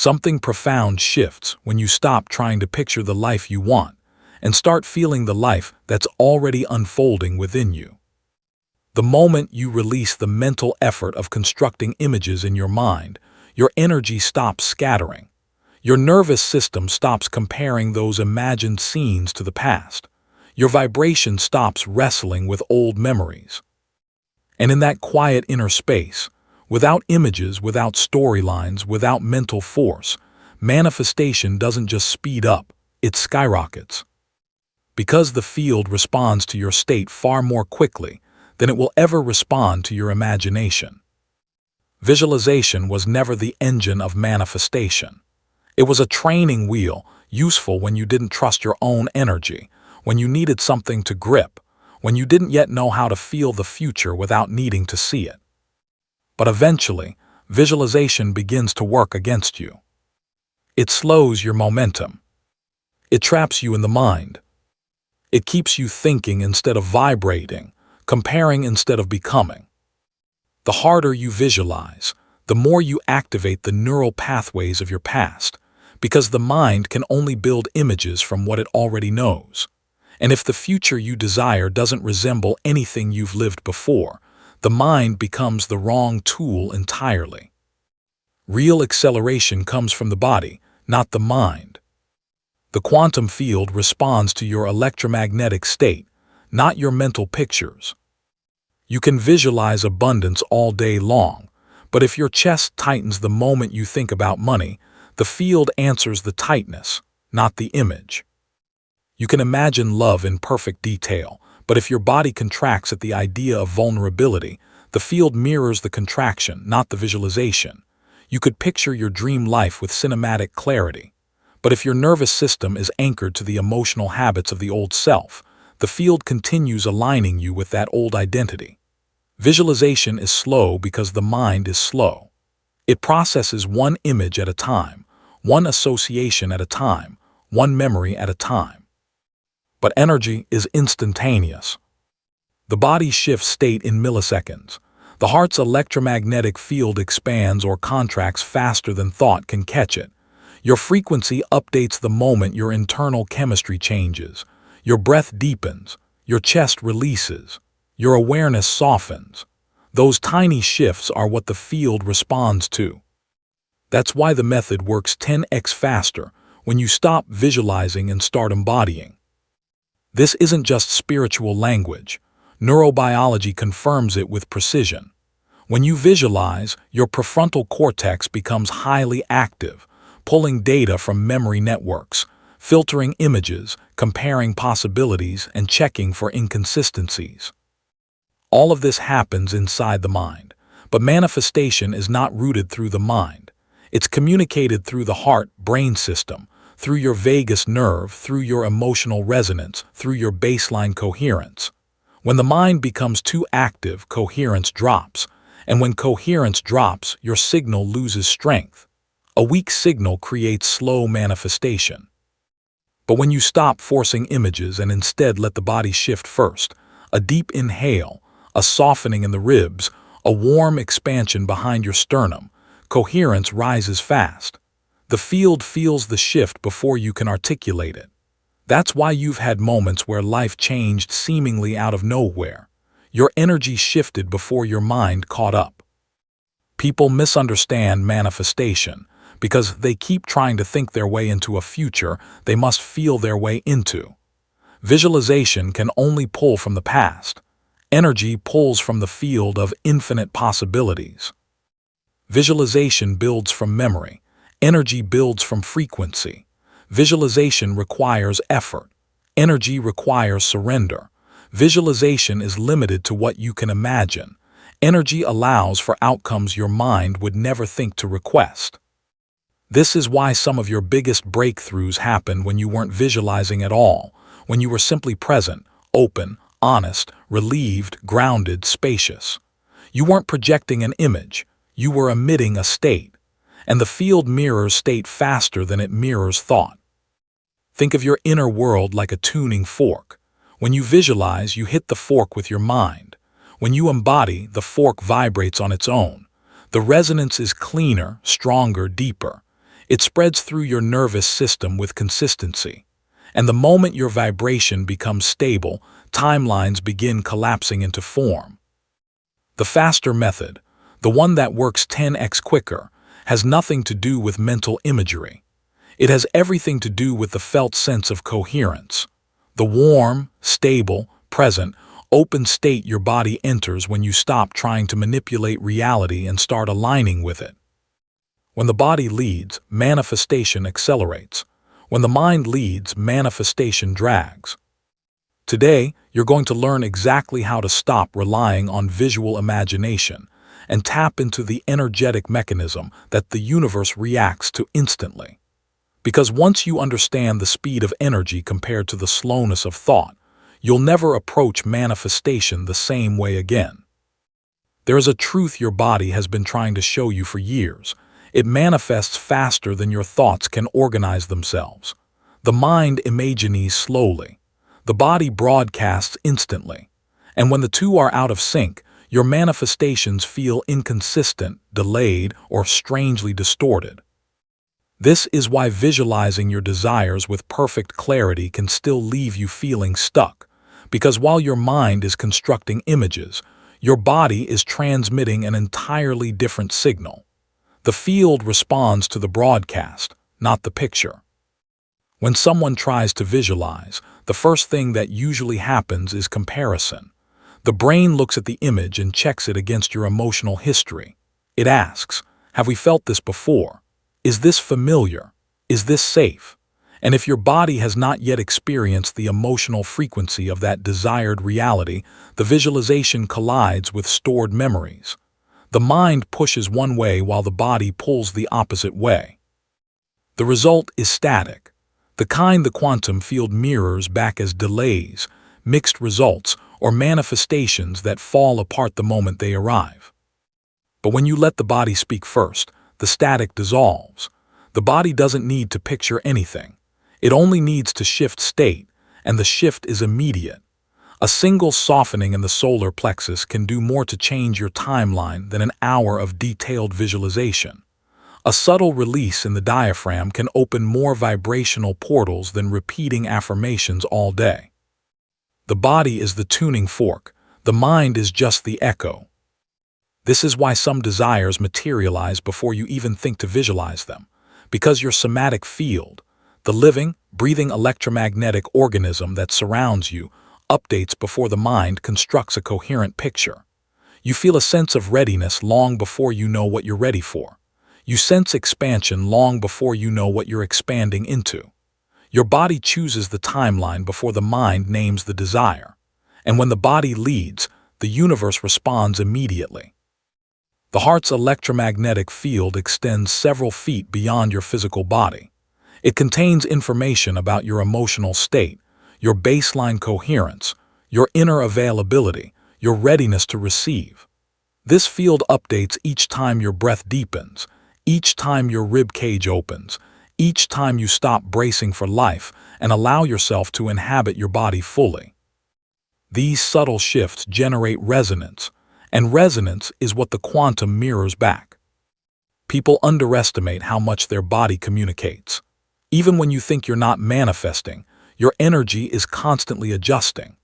Something profound shifts when you stop trying to picture the life you want and start feeling the life that's already unfolding within you. The moment you release the mental effort of constructing images in your mind, your energy stops scattering. Your nervous system stops comparing those imagined scenes to the past. Your vibration stops wrestling with old memories. And in that quiet inner space, without images, without storylines, without mental force, manifestation doesn't just speed up, it skyrockets. Because the field responds to your state far more quickly than it will ever respond to your imagination. Visualization was never the engine of manifestation. It was a training wheel, useful when you didn't trust your own energy, when you needed something to grip, when you didn't yet know how to feel the future without needing to see it. But eventually, visualization begins to work against you. It slows your momentum. It traps you in the mind. It keeps you thinking instead of vibrating, comparing instead of becoming. The harder you visualize, the more you activate the neural pathways of your past, because the mind can only build images from what it already knows. And if the future you desire doesn't resemble anything you've lived before, the mind becomes the wrong tool entirely. Real acceleration comes from the body, not the mind. The quantum field responds to your electromagnetic state, not your mental pictures. You can visualize abundance all day long, but if your chest tightens the moment you think about money, the field answers the tightness, not the image. You can imagine love in perfect detail, but if your body contracts at the idea of vulnerability, the field mirrors the contraction, not the visualization. You could picture your dream life with cinematic clarity, but if your nervous system is anchored to the emotional habits of the old self, the field continues aligning you with that old identity. Visualization is slow because the mind is slow. It processes one image at a time, one association at a time, one memory at a time. But energy is instantaneous. The body shifts state in milliseconds. The heart's electromagnetic field expands or contracts faster than thought can catch it. Your frequency updates the moment your internal chemistry changes. Your breath deepens. Your chest releases. Your awareness softens. Those tiny shifts are what the field responds to. That's why the method works 10x faster when you stop visualizing and start embodying. This isn't just spiritual language. Neurobiology confirms it with precision. When you visualize, your prefrontal cortex becomes highly active, pulling data from memory networks, filtering images, comparing possibilities, and checking for inconsistencies. All of this happens inside the mind, but manifestation is not rooted through the mind. It's communicated through the heart-brain system, through your vagus nerve, through your emotional resonance, through your baseline coherence. When the mind becomes too active, coherence drops, and when coherence drops, your signal loses strength. A weak signal creates slow manifestation. But when you stop forcing images and instead let the body shift first, a deep inhale, a softening in the ribs, a warm expansion behind your sternum, coherence rises fast. The field feels the shift before you can articulate it. That's why you've had moments where life changed seemingly out of nowhere. Your energy shifted before your mind caught up. People misunderstand manifestation because they keep trying to think their way into a future they must feel their way into. Visualization can only pull from the past. Energy pulls from the field of infinite possibilities. Visualization builds from memory. Energy builds from frequency. Visualization requires effort. Energy requires surrender. Visualization is limited to what you can imagine. Energy allows for outcomes your mind would never think to request. This is why some of your biggest breakthroughs happened when you weren't visualizing at all, when you were simply present, open, honest, relieved, grounded, spacious. You weren't projecting an image, you were emitting a state, and the field mirrors state faster than it mirrors thought. Think of your inner world like a tuning fork. When you visualize, you hit the fork with your mind. When you embody, the fork vibrates on its own. The resonance is cleaner, stronger, deeper. It spreads through your nervous system with consistency. And the moment your vibration becomes stable, timelines begin collapsing into form. The faster method, the one that works 10x quicker, has nothing to do with mental imagery. It has everything to do with the felt sense of coherence. The warm, stable, present, open state your body enters when you stop trying to manipulate reality and start aligning with it. When the body leads, manifestation accelerates. When the mind leads, manifestation drags. Today, you're going to learn exactly how to stop relying on visual imagination and tap into the energetic mechanism that the universe reacts to instantly. Because once you understand the speed of energy compared to the slowness of thought, you'll never approach manifestation the same way again. There is a truth your body has been trying to show you for years. It manifests faster than your thoughts can organize themselves. The mind imagines slowly. The body broadcasts instantly. And when the two are out of sync, your manifestations feel inconsistent, delayed, or strangely distorted. This is why visualizing your desires with perfect clarity can still leave you feeling stuck, because while your mind is constructing images, your body is transmitting an entirely different signal. The field responds to the broadcast, not the picture. When someone tries to visualize, the first thing that usually happens is comparison. The brain looks at the image and checks it against your emotional history. It asks, have we felt this before? Is this familiar? Is this safe? And if your body has not yet experienced the emotional frequency of that desired reality, the visualization collides with stored memories. The mind pushes one way while the body pulls the opposite way. The result is static, the kind the quantum field mirrors back as delays, mixed results, or manifestations that fall apart the moment they arrive. But when you let the body speak first, the static dissolves. The body doesn't need to picture anything. It only needs to shift state, and the shift is immediate. A single softening in the solar plexus can do more to change your timeline than an hour of detailed visualization. A subtle release in the diaphragm can open more vibrational portals than repeating affirmations all day. The body is the tuning fork. The mind is just the echo. This is why some desires materialize before you even think to visualize them, because your somatic field, the living, breathing electromagnetic organism that surrounds you, updates before the mind constructs a coherent picture. You feel a sense of readiness long before you know what you're ready for. You sense expansion long before you know what you're expanding into. Your body chooses the timeline before the mind names the desire. And when the body leads, the universe responds immediately. The heart's electromagnetic field extends several feet beyond your physical body. It contains information about your emotional state, your baseline coherence, your inner availability, your readiness to receive. This field updates each time your breath deepens, each time your rib cage opens, each time you stop bracing for life and allow yourself to inhabit your body fully. These subtle shifts generate resonance, and resonance is what the quantum mirrors back. People underestimate how much their body communicates. Even when you think you're not manifesting, your energy is constantly adjusting.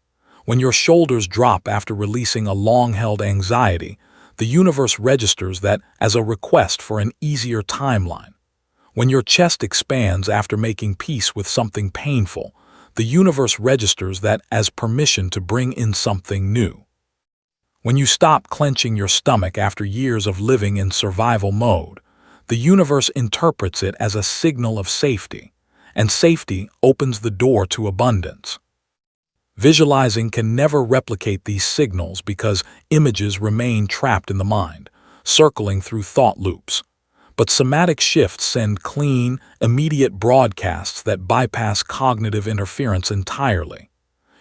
When your shoulders drop after releasing a long-held anxiety, the universe registers that as a request for an easier timeline. When your chest expands after making peace with something painful, the universe registers that as permission to bring in something new. When you stop clenching your stomach after years of living in survival mode, the universe interprets it as a signal of safety, and safety opens the door to abundance. Visualizing can never replicate these signals because images remain trapped in the mind, circling through thought loops. But somatic shifts send clean, immediate broadcasts that bypass cognitive interference entirely.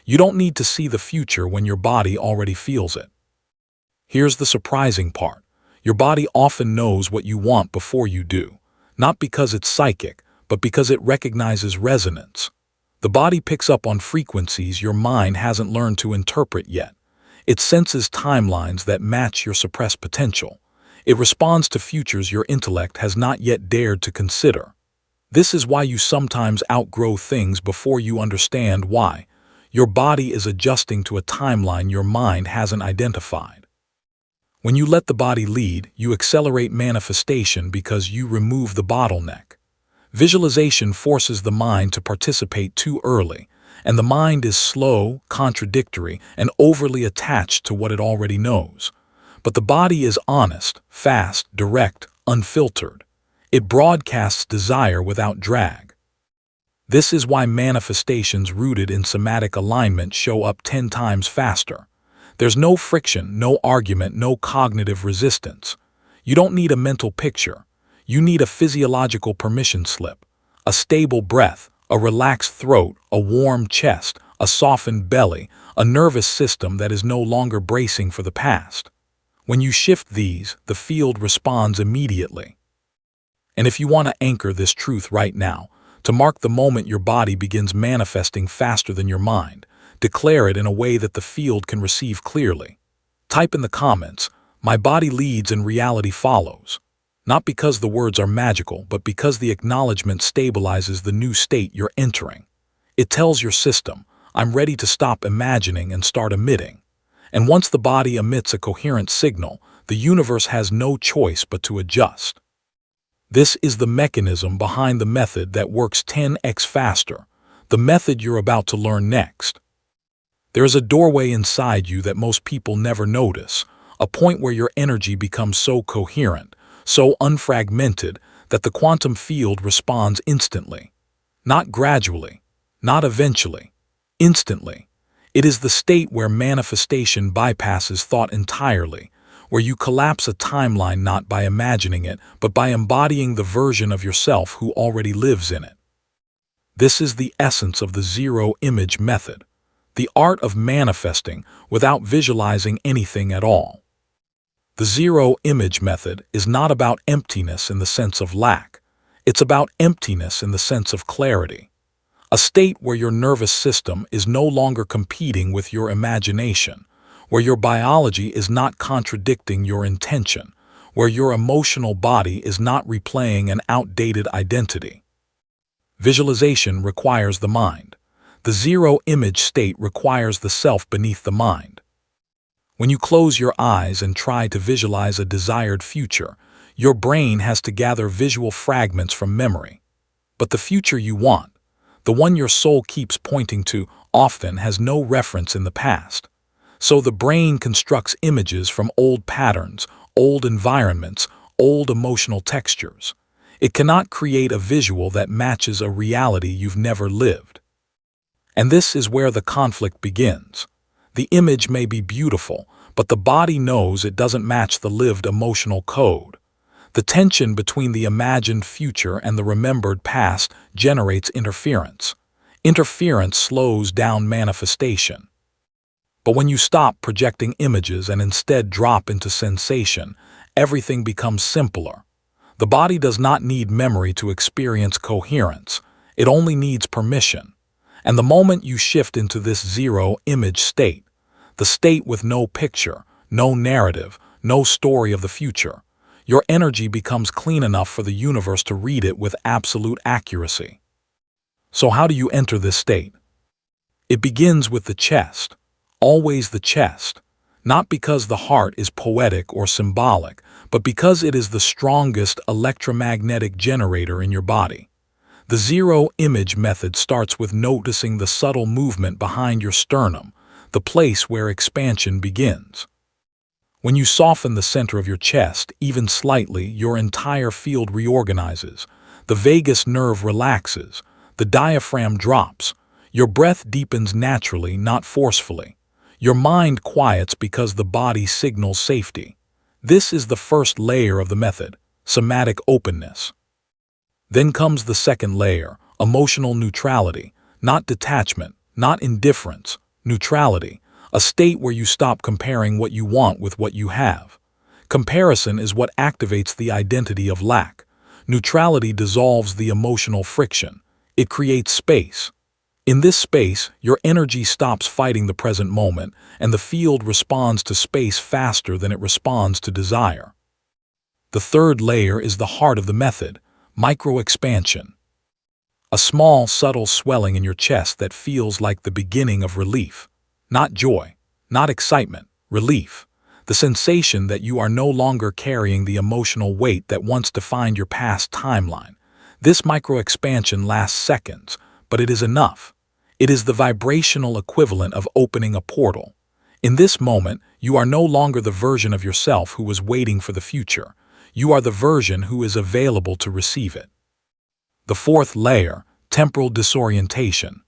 You don't need to see the future when your body already feels it. Here's the surprising part. Your body often knows what you want before you do, not because it's psychic, but because it recognizes resonance. The body picks up on frequencies your mind hasn't learned to interpret yet. It senses timelines that match your suppressed potential. It responds to futures your intellect has not yet dared to consider. This is why you sometimes outgrow things before you understand why. Your body is adjusting to a timeline your mind hasn't identified. When you let the body lead, you accelerate manifestation because you remove the bottleneck. Visualization forces the mind to participate too early, and the mind is slow, contradictory, and overly attached to what it already knows. But the body is honest, fast, direct, unfiltered. It broadcasts desire without drag. This is why manifestations rooted in somatic alignment show up 10 times faster. There's no friction, no argument, no cognitive resistance. You don't need a mental picture. You need a physiological permission slip, a stable breath, a relaxed throat, a warm chest, a softened belly, a nervous system that is no longer bracing for the past. When you shift these, the field responds immediately. And if you want to anchor this truth right now, to mark the moment your body begins manifesting faster than your mind, declare it in a way that the field can receive clearly. Type in the comments, "My body leads and reality follows." Not because the words are magical, but because the acknowledgement stabilizes the new state you're entering. It tells your system, "I'm ready to stop imagining and start emitting." And once the body emits a coherent signal, the universe has no choice but to adjust. This is the mechanism behind the method that works 10x faster, the method you're about to learn next. There is a doorway inside you that most people never notice, a point where your energy becomes so coherent, so unfragmented, that the quantum field responds instantly. Not gradually, not eventually, instantly. It is the state where manifestation bypasses thought entirely, where you collapse a timeline not by imagining it, but by embodying the version of yourself who already lives in it. This is the essence of the zero-image method, the art of manifesting without visualizing anything at all. The zero-image method is not about emptiness in the sense of lack. It's about emptiness in the sense of clarity. A state where your nervous system is no longer competing with your imagination, where your biology is not contradicting your intention, where your emotional body is not replaying an outdated identity. Visualization requires the mind. The zero-image state requires the self beneath the mind. When you close your eyes and try to visualize a desired future, your brain has to gather visual fragments from memory. But the future you want, the one your soul keeps pointing to, often has no reference in the past. So the brain constructs images from old patterns, old environments, old emotional textures. It cannot create a visual that matches a reality you've never lived. And this is where the conflict begins. The image may be beautiful, but the body knows it doesn't match the lived emotional code. The tension between the imagined future and the remembered past generates interference. Interference slows down manifestation. But when you stop projecting images and instead drop into sensation, everything becomes simpler. The body does not need memory to experience coherence. It only needs permission. And the moment you shift into this zero-image state, the state with no picture, no narrative, no story of the future, your energy becomes clean enough for the universe to read it with absolute accuracy. So how do you enter this state? It begins with the chest, always the chest, not because the heart is poetic or symbolic, but because it is the strongest electromagnetic generator in your body. The zero-image method starts with noticing the subtle movement behind your sternum, the place where expansion begins. When you soften the center of your chest, even slightly, your entire field reorganizes. The vagus nerve relaxes. The diaphragm drops. Your breath deepens naturally, not forcefully. Your mind quiets because the body signals safety. This is the first layer of the method, somatic openness. Then comes the second layer, emotional neutrality, not detachment, not indifference, neutrality. A state where you stop comparing what you want with what you have. Comparison is what activates the identity of lack. Neutrality dissolves the emotional friction. It creates space. In this space, your energy stops fighting the present moment, and the field responds to space faster than it responds to desire. The third layer is the heart of the method, micro-expansion. a small, subtle swelling in your chest that feels like the beginning of relief. Not joy, not excitement, relief. The sensation that you are no longer carrying the emotional weight that once defined your past timeline. This micro-expansion lasts seconds, but it is enough. It is the vibrational equivalent of opening a portal. In this moment, you are no longer the version of yourself who was waiting for the future. You are the version who is available to receive it. The fourth layer, temporal disorientation.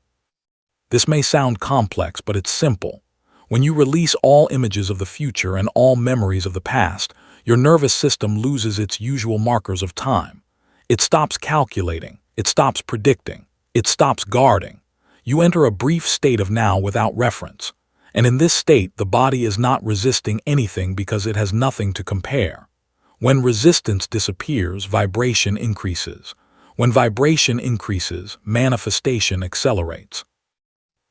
This may sound complex, but it's simple. When you release all images of the future and all memories of the past, your nervous system loses its usual markers of time. It stops calculating, it stops predicting, it stops guarding. You enter a brief state of now without reference. And in this state, the body is not resisting anything because it has nothing to compare. When resistance disappears, vibration increases. When vibration increases, manifestation accelerates.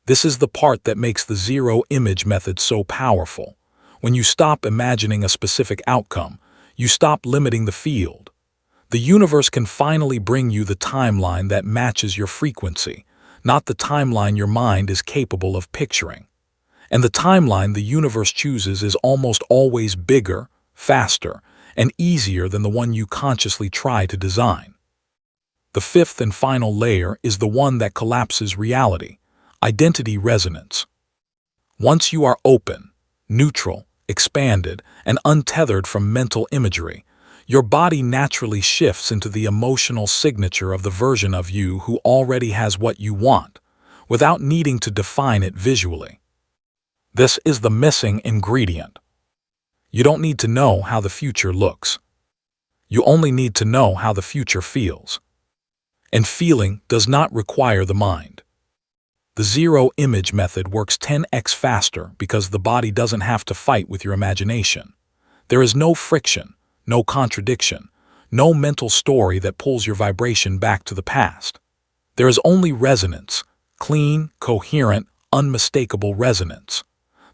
This is the part that makes the zero-image method so powerful. When you stop imagining a specific outcome, you stop limiting the field. The universe can finally bring you the timeline that matches your frequency, not the timeline your mind is capable of picturing. And the timeline the universe chooses is almost always bigger, faster, and easier than the one you consciously try to design. The fifth and final layer is the one that collapses reality. Identity resonance. Once you are open, neutral, expanded, and untethered from mental imagery, your body naturally shifts into the emotional signature of the version of you who already has what you want, without needing to define it visually. This is the missing ingredient. You don't need to know how the future looks. You only need to know how the future feels. And feeling does not require the mind. The zero-image method works 10x faster because the body doesn't have to fight with your imagination. There is no friction, no contradiction, no mental story that pulls your vibration back to the past. There is only resonance, clean, coherent, unmistakable resonance.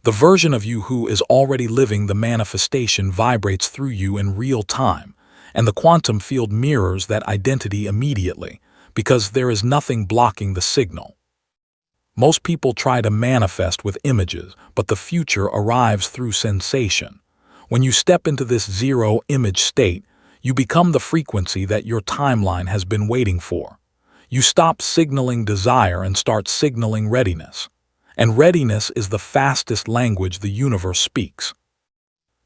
The version of you who is already living the manifestation vibrates through you in real time, and the quantum field mirrors that identity immediately, because there is nothing blocking the signal. Most people try to manifest with images, but the future arrives through sensation. When you step into this zero-image state, you become the frequency that your timeline has been waiting for. You stop signaling desire and start signaling readiness. And readiness is the fastest language the universe speaks.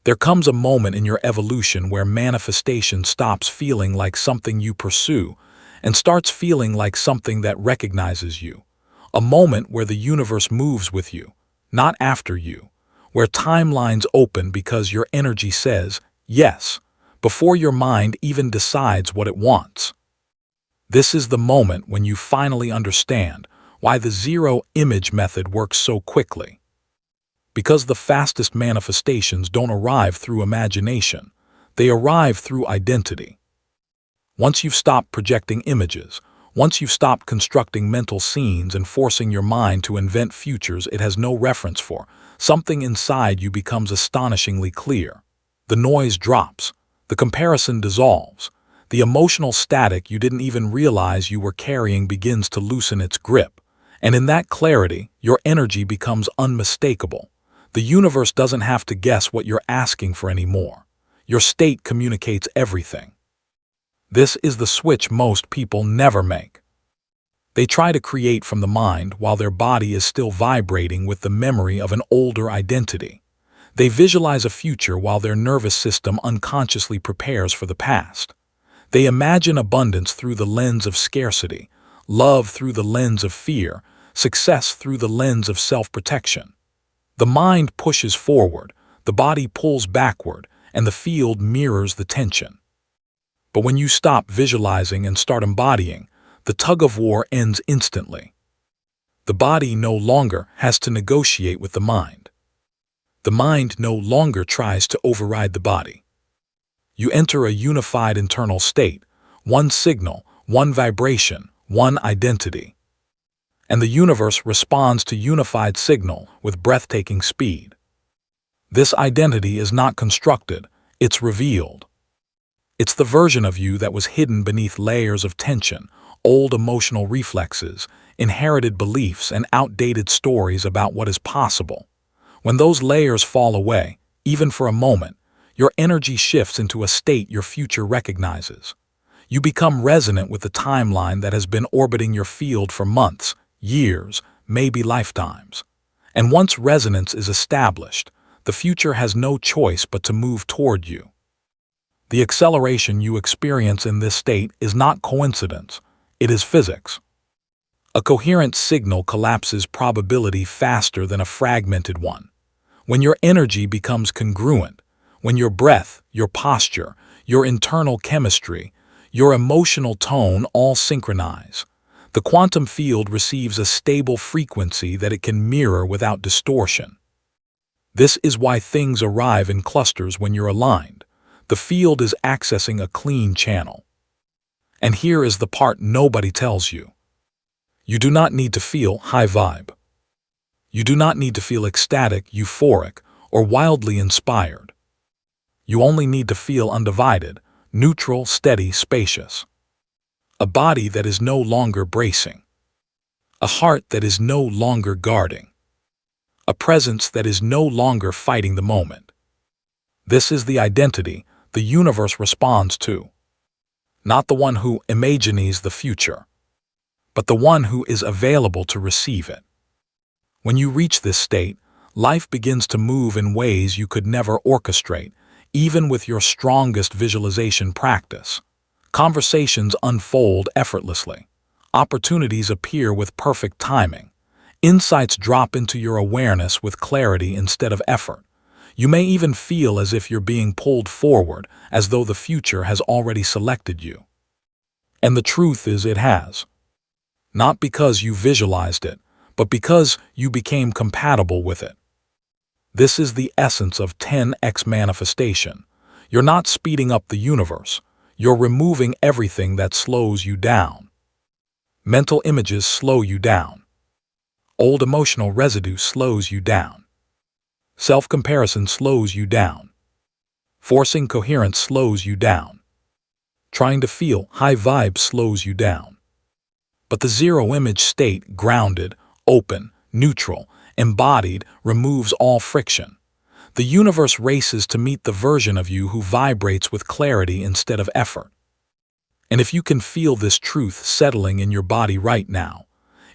There comes a moment in your evolution where manifestation stops feeling like something you pursue and starts feeling like something that recognizes you. A moment where the universe moves with you, not after you, where timelines open because your energy says yes, before your mind even decides what it wants. This is the moment when you finally understand why the zero-image method works so quickly. Because the fastest manifestations don't arrive through imagination, they arrive through identity. Once you've stopped projecting images, once you've stopped constructing mental scenes and forcing your mind to invent futures it has no reference for, something inside you becomes astonishingly clear. The noise drops, the comparison dissolves, the emotional static you didn't even realize you were carrying begins to loosen its grip. And in that clarity, your energy becomes unmistakable. The universe doesn't have to guess what you're asking for anymore. Your state communicates everything. This is the switch most people never make. They try to create from the mind while their body is still vibrating with the memory of an older identity. They visualize a future while their nervous system unconsciously prepares for the past. They imagine abundance through the lens of scarcity, love through the lens of fear, success through the lens of self-protection. The mind pushes forward, the body pulls backward, and the field mirrors the tension. But when you stop visualizing and start embodying, the tug-of-war ends instantly. The body no longer has to negotiate with the mind. The mind no longer tries to override the body. You enter a unified internal state, one signal, one vibration, one identity. And the universe responds to unified signal with breathtaking speed. This identity is not constructed, it's revealed. It's the version of you that was hidden beneath layers of tension, old emotional reflexes, inherited beliefs, and outdated stories about what is possible. When those layers fall away, even for a moment, your energy shifts into a state your future recognizes. You become resonant with the timeline that has been orbiting your field for months, years, maybe lifetimes. And once resonance is established, the future has no choice but to move toward you. The acceleration you experience in this state is not coincidence, it is physics. A coherent signal collapses probability faster than a fragmented one. When your energy becomes congruent, when your breath, your posture, your internal chemistry, your emotional tone all synchronize, the quantum field receives a stable frequency that it can mirror without distortion. This is why things arrive in clusters when you're aligned. The field is accessing a clean channel. And here is the part nobody tells you. You do not need to feel high vibe. You do not need to feel ecstatic, euphoric, or wildly inspired. You only need to feel undivided, neutral, steady, spacious. A body that is no longer bracing. A heart that is no longer guarding. A presence that is no longer fighting the moment. This is the identity the universe responds to. Not the one who imagines the future, but the one who is available to receive it. When you reach this state, life begins to move in ways you could never orchestrate, even with your strongest visualization practice. Conversations unfold effortlessly. Opportunities appear with perfect timing. Insights drop into your awareness with clarity instead of effort. You may even feel as if you're being pulled forward, as though the future has already selected you. And the truth is it has. Not because you visualized it, but because you became compatible with it. This is the essence of 10x manifestation. You're not speeding up the universe. You're removing everything that slows you down. Mental images slow you down. Old emotional residue slows you down. Self-comparison slows you down. Forcing coherence slows you down. Trying to feel high vibe slows you down. But the zero-image state, grounded, open, neutral, embodied, removes all friction. The universe races to meet the version of you who vibrates with clarity instead of effort. And if you can feel this truth settling in your body right now,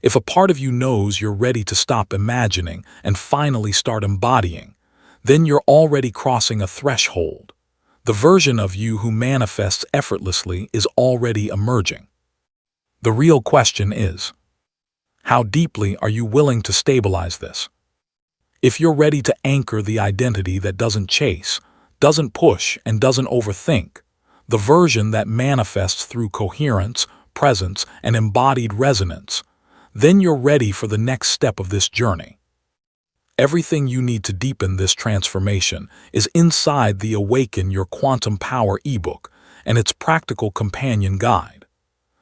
if a part of you knows you're ready to stop imagining and finally start embodying, then you're already crossing a threshold. The version of you who manifests effortlessly is already emerging. The real question is, how deeply are you willing to stabilize this? If you're ready to anchor the identity that doesn't chase, doesn't push, and doesn't overthink, the version that manifests through coherence, presence, and embodied resonance, then you're ready for the next step of this journey. Everything you need to deepen this transformation is inside the Awaken Your Quantum Power ebook and its practical companion guide.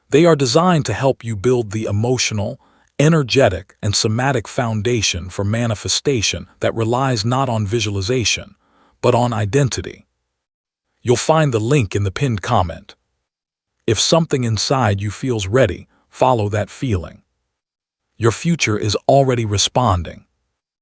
They are designed to help you build the emotional, energetic, and somatic foundation for manifestation that relies not on visualization, but on identity. You'll find the link in the pinned comment. If something inside you feels ready, follow that feeling. Your future is already responding.